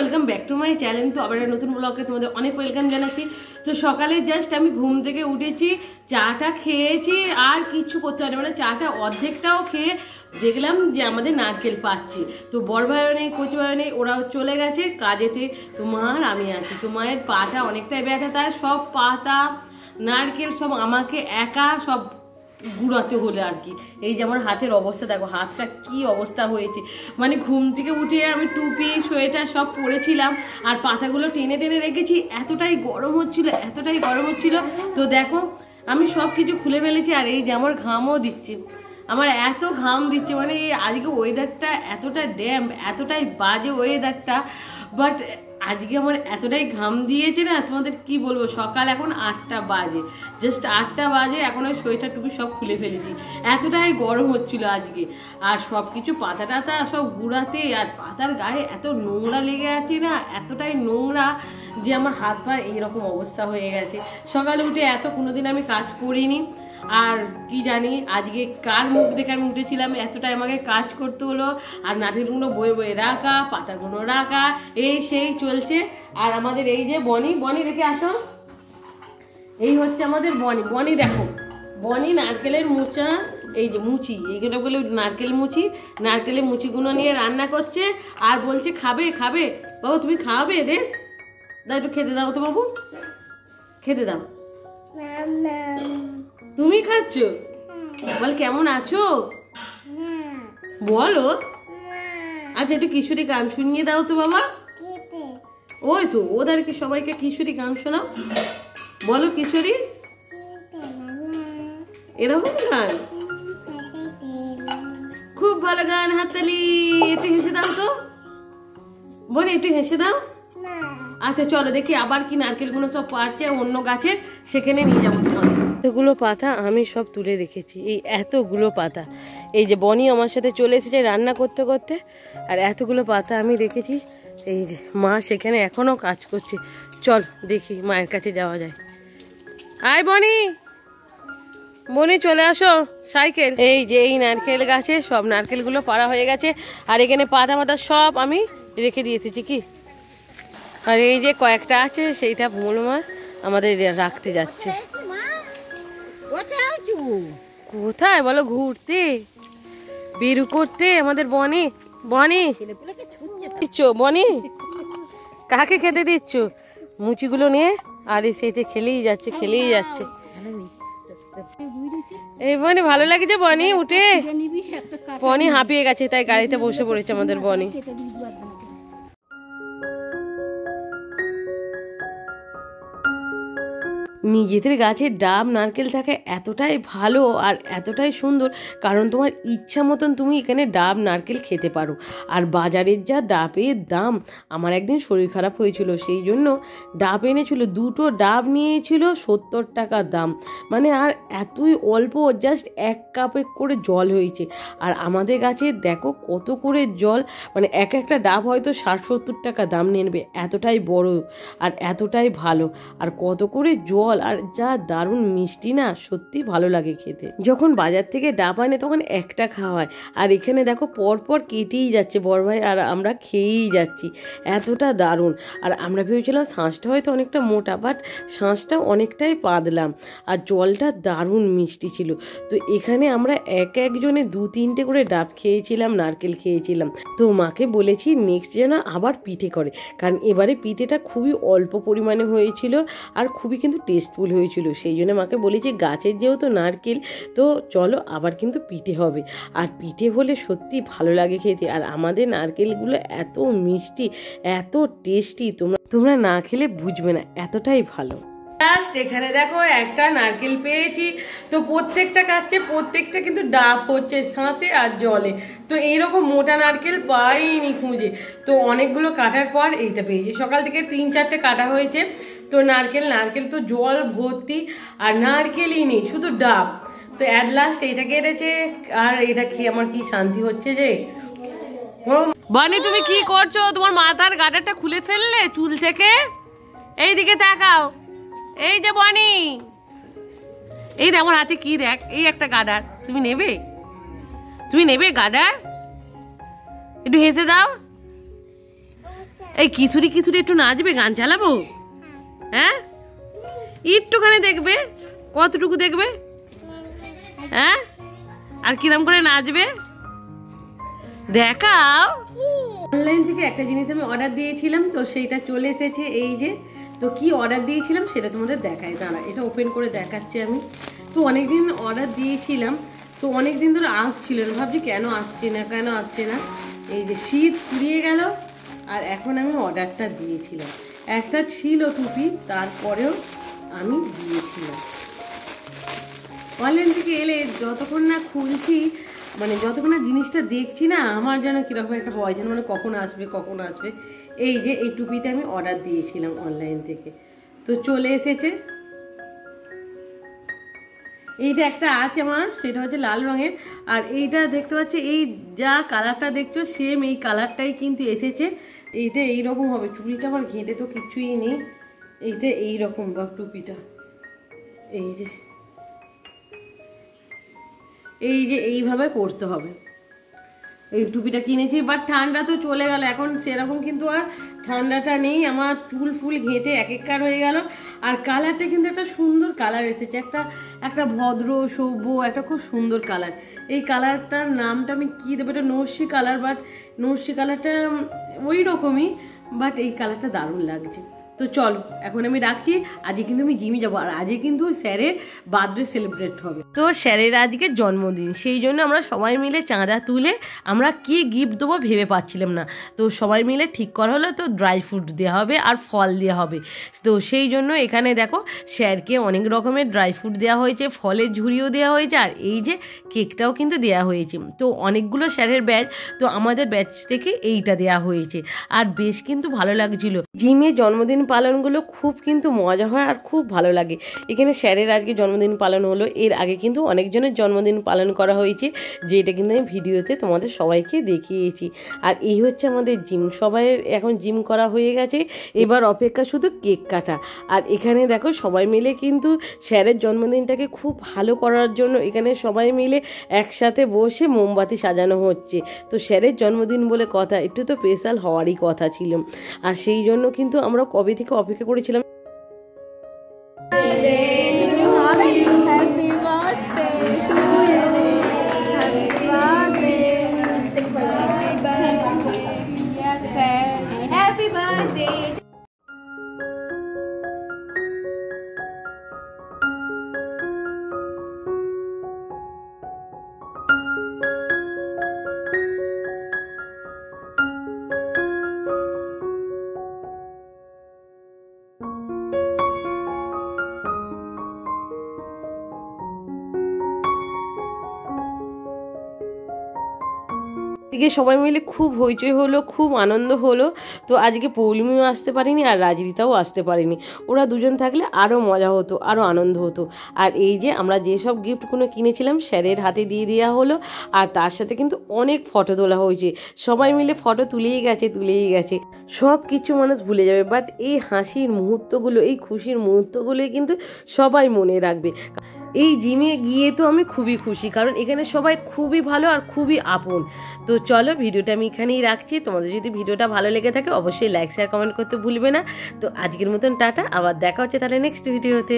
Welcome back to my channel. तो आबार नतून ब्लगे तुम्हारे अनेक वेलकम जानाচ্ছি। तो सकाले जस्ट আমি ঘুম থেকে উঠেছি, চাটা খেয়েছি আর কিছু করতে পারি মানে চাটা অর্ধেকটাও খেয়ে দেখলাম যে আমাদের নারকেল পাচ্ছি। তো বড় ভাইও নেই, কচি ভাইও নেই, ওরাও চলে গেছে কাজেতে। তো মা আর আমি আছি। তো মায়ের পাটা অনেকটাই ব্যথা, তার সব পাতা নারকেল সব আমাকে একা সব গুড়াতে হলে আর কি। এই যে আমার হাতের অবস্থা দেখো, হাতটা কি অবস্থা হয়েছে। মানে ঘুম থেকে উঠে আমি টুপি সোয়েটার সব পরেছিলাম আর পাতাগুলো টেনে টেনে রেখেছি, এতটাই গরম হচ্ছিল, এতটাই গরম হচ্ছিল। তো দেখো আমি সব কিছু খুলে ফেলেছি আর এই যে আমার ঘামও দিচ্ছে, আমার এত ঘাম দিচ্ছে। মানে এই আজকে ওয়েদারটা এতটা ড্যাম, এতটাই বাজে ওয়েদারটা, বাট আজকে আমার এতটাই ঘাম দিয়েছে না তোমাদের কি বলবো। সকাল এখন 8টা বাজে, জাস্ট 8টা বাজে, এখন ওই সোয়েটার টুপি সব খুলে ফেলেছি, এতটাই গরম হচ্ছিল আজকে। আর সব কিছু পাতা টাতা সব গুঁড়াতে আর পাতার গায়ে এত নোংরা লেগে আছে না, এতটাই নোংরা যে আমার হাত পা এইরকম অবস্থা হয়ে গেছে। সকালে উঠে এত কোনোদিন আমি কাজ করিনি, আর কি জানি আজকে কার মুখ দেখে আমি উঠেছিলাম, এতটাই আমাকে কাজ করতে হলো। আর নারকেলগুলো বয়ে বয়ে রাখা, পাতাগুলো রাখা, এই সেই চলছে। আর আমাদের এই যে বনি, বনি দেখে আসো, এই হচ্ছে আমাদের বনি। বনি দেখো, বনি নারকেলের মুচা, এই যে মুচি, এইগুলো বলে নারকেল মুচি, নারকেলের মুচিগুলো নিয়ে রান্না করছে আর বলছে খাবে খাবে। বাবু তুমি খাওয়াবে এদের? দাও একটু খেতে দাও তো বাবু, খেতে দাও। তুমি খাচ্ছ? বল কেমন আছো বলো। আচ্ছা একটু কিশোরী গান শুনিয়ে দাও তো বাবা। ওই তো ওদেরকে সবাইকে কিশোরী গান শোনাও, বলো কিশোরী এরকম গান, খুব ভালো গান, হাততালি। একটু হেসে দাও তো বলি, একটু হেসে দাও। আচ্ছা চলো দেখি আবার কি নারকেলগুলো সব পারছে অন্য গাছের, সেখানে নিয়ে যাবো তোমাকে। এতগুলো পাতা আমি সব তুলে রেখেছি, এই এতগুলো পাতা। এই যে বনি আমার সাথে চলে এসেছে রান্না করতে করতে, আর এতগুলো পাতা আমি রেখেছি। এই যে মা সেখানে এখনো কাজ করছে, চল দেখি মায়ের কাছে যাওয়া যায়। আয় বনি, বনি চলে আসো সাইকেল। এই যে এই নারকেল গাছে সব নারকেলগুলো পাড়া হয়ে গেছে, আর এখানে পাতা মাথা সব আমি রেখে দিয়েছি কি। আর এই যে কয়েকটা আছে সেইটা ভুল মা আমাদের রাখতে যাচ্ছে। কোথায় বলো? ঘুরতে, বেরু করতে আমাদের বনি। বনি দিচ্ছ? বনি কাকে খেতে দিচ্ছ? মুচিগুলো নিয়ে, আর সেইতে খেলেই যাচ্ছে, খেলেই যাচ্ছে। এই বনি ভালো লাগছে বনি উঠে? বনি হাঁপিয়ে গেছে তাই গাড়িতে বসে পড়েছে আমাদের বনি। নিজেদের গাছের ডাব নারকেল থাকে এতটাই ভালো আর এতটাই সুন্দর, কারণ তোমার ইচ্ছা মতন তুমি এখানে ডাব নারকেল খেতে পারো। আর বাজারের যা ডাবের দাম, আমার একদিন শরীর খারাপ হয়েছিল, সেই জন্য ডাব এনেছিল, 2টো ডাব নিয়েছিল 70 টাকা দাম। মানে আর এতই অল্প, জাস্ট 1 কাপে করে জল হয়েছে। আর আমাদের গাছে দেখো কত করে জল, মানে একটা ডাব হয়তো 60-70 টাকা দাম নেবে, এতটাই বড় আর এতটাই ভালো, আর কত করে জল, আর যা দারুণ মিষ্টি না, সত্যি ভালো লাগে খেতে। যখন বাজার থেকে ডাব আনে তখন একটা খাওয়া হয়, আর এখানে দেখো পরপর কেটেই যাচ্ছে বড় ভাই, আর আমরা খেয়েই যাচ্ছি, এতটা দারুণ। আর আমরা ভেবেছিলাম শাঁসটা হয়তো অনেকটা মোটা, বাট শাঁসটা অনেকটাই পাতলাম, আর জলটা দারুণ মিষ্টি ছিল। তো এখানে আমরা একজনে 2-3টে করে ডাব খেয়েছিলাম, নারকেল খেয়েছিলাম। তো মাকে বলেছি নেক্সট যেন আবার পিঠে করে, কারণ এবারে পিঠেটা খুবই অল্প পরিমাণে হয়েছিল আর খুবই কিন্তু টেস্টফুল হয়েছিল। সেই জন্য মাকে বলেছি গাছের যেহেতু নারকেল, তো চলো আবার কিন্তু পিঠে হবে। আর পিঠে হলে সত্যি ভালো লাগে খেতে, আর আমাদের নারকেলগুলো এত মিষ্টি, এত টেস্টি, তোমরা না খেলে বুঝবে না, এতটাই ভালো। জাস্ট এখানে দেখো একটা নারকেল পেয়েছি। তো প্রত্যেকটা কাটছে, প্রত্যেকটা কিন্তু ডাব হচ্ছে শাঁসে আর জলে। তো এইরকম মোটা নারকেল পাইনি খুঁজে, তো অনেকগুলো কাটার পর এইটা পেয়েছি। সকাল থেকে 3-4টে কাটা হয়েছে। তো নারকেল তো জল ভর্তি, আর নারকেলই নেই, শুধু ডাব। তো অ্যাট লাস্ট এইটা কেটেছে, আর এটা খেয়ে আমার কি শান্তি হচ্ছে যে। বানি তুমি কি করছো? তোমার মাথার গাডারটা খুলে ফেললে চুল থেকে? এই দিকে তাকাও। এই যে বানি, এই দেখ আমার হাতে কি, দেখ এই একটা গাডার। তুমি নেবে গাডার? একটু হেসে দাও। এই কিশোরী একটু নাচবে, গান চালাবো? হ্যাঁ, একটুখানি দেখবে। কতটুকু দেখবে? হ্যাঁ, আর কিরম করে নাচবে দেখাও। অনলাইন থেকে একটা জিনিস আমি অর্ডার দিয়েছিলাম, তো সেইটা চলে এসেছে। এই যে, তো কি অর্ডার দিয়েছিলাম সেটা তোমাদের দেখাই। দাঁড়া, এটা ওপেন করে দেখাচ্ছি আমি। তো অনেকদিন অর্ডার দিয়েছিলাম, তো অনেকদিন ধরে আসছিল না, ভাবছি কেন আসছে না। এই যে শীত ফুরিয়ে গেল, আর এখন আমি অর্ডারটা দিয়েছিলাম। একটা ছিল টুপি, তারপরেও আমি দিয়েছিলাম। অনলাইন থেকে এলে যতক্ষণ না খুলছি, মানে যতক্ষণ না জিনিসটা দেখছি না, আমার যেন কিরকম একটা হয়, যেন মানে কখন আসবে। এই যে এই টুপিটা আমি অর্ডার দিয়েছিলাম অনলাইন থেকে, তো চলে এসেছে। এইটা একটা আছে আমার, সেটা হচ্ছে লাল রঙের। আর এইটা দেখতে পাচ্ছ, এই যা কালারটা দেখছো সেম এই কালারটাই কিন্তু এসেছে। এইটা এইরকম হবে, টুপিটা আমার ঘেঁটে তো কিছুই নেই। এইটা এইরকম বা টুপিটা, এই যে এইভাবে পরতে হবে। এই টুপিটা কিনেছি, বাট ঠান্ডা তো চলে গেল, এখন সেরকম কিন্তু আর ঠান্ডাটা নেই। আমার চুল ফুল ঘেঁটে একেকার হয়ে গেল। আর কালারটা কিন্তু একটা সুন্দর কালার এসেছে, একটা ভদ্র সভ্য, একটা খুব সুন্দর কালার। এই কালারটার নামটা আমি কি দেবো, এটা নস্যি কালার, বাট নস্যি কালারটা ওই রকমই, বাট এই কালারটা দারুণ লাগছে। তো চলো এখন আমি রাখছি। আজকে কিন্তু আমি জিমে যাবো, আর আজকে কিন্তু স্যারের বার্থডে সেলিব্রেট হবে। তো স্যারের আজকে জন্মদিন, সেই জন্য আমরা সবাই মিলে চাঁদা তুলে আমরা কি গিফট দেবো ভেবে পাচ্ছিলাম না। তো সবাই মিলে ঠিক করা হলো, তো ড্রাই ফ্রুট দেওয়া হবে আর ফল দেওয়া হবে। তো সেই জন্য এখানে দেখো স্যারকে অনেক রকমের ড্রাই ফ্রুট দেওয়া হয়েছে, ফলের ঝুড়িও দেওয়া হয়েছে, আর এই যে কেকটাও কিন্তু দেওয়া হয়েছে। তো অনেকগুলো স্যারের ব্যাচ, তো আমাদের ব্যাচ থেকে এইটা দেওয়া হয়েছে, আর বেশ কিন্তু ভালো লাগছিল। জিমে জন্মদিন পালনগুলো খুব কিন্তু মজা হয় আর খুব ভালো লাগে। এখানে স্যারের আজকে জন্মদিন পালন হলো, এর আগে কিন্তু অনেকজনের জন্মদিন পালন করা হয়েছে, যেটা কিন্তু আমি ভিডিওতে তোমাদের সবাইকে দেখিয়েছি। আর এই হচ্ছে আমাদের জিম, সবাই এখন জিম করা হয়ে গেছে, এবার অপেক্ষা শুধু কেক কাটা। আর এখানে দেখো সবাই মিলে কিন্তু স্যারের জন্মদিনটাকে খুব ভালো করার জন্য এখানে সবাই মিলে একসাথে বসে মোমবাতি সাজানো হচ্ছে। তো স্যারের জন্মদিন বলে কথা, একটু তো স্পেশাল হওয়ারই কথা ছিল, আর সেই জন্য কিন্তু আমরা কবে থেকে অপেক্ষা করেছিলাম। Happy birthday. আজকে সবাই মিলে খুব হইচই হলো, খুব আনন্দ হলো। তো আজকে পৌলমিও আসতে পারিনি, আর রাজরিতাও আসতে পারিনি। ওরা দুজন থাকলে আরও মজা হতো, আরও আনন্দ হতো। আর এই যে আমরা যেসব গিফটগুলো কিনেছিলাম স্যারের হাতে দিয়ে দেওয়া হলো, আর তার সাথে কিন্তু অনেক ফটো তোলা হয়েছে। সবাই মিলে ফটো তুলেই গেছে। সব কিছু মানুষ ভুলে যাবে, বাট এই হাসির মুহূর্তগুলো, এই খুশির মুহূর্তগুলোই কিন্তু সবাই মনে রাখবে। এই জিমে গিয়ে তো আমি খুবই খুশি, কারণ এখানে সবাই খুবই ভালো আর খুবই আপন। তো চলো ভিডিওটা আমি এখানেই রাখছি। তোমাদের যদি ভিডিওটা ভালো লেগে থাকে অবশ্যই লাইক শেয়ার কমেন্ট করতে ভুলবে না। তো আজকের মতন টাটা, আবার দেখা হচ্ছে তাহলে নেক্সট ভিডিওতে।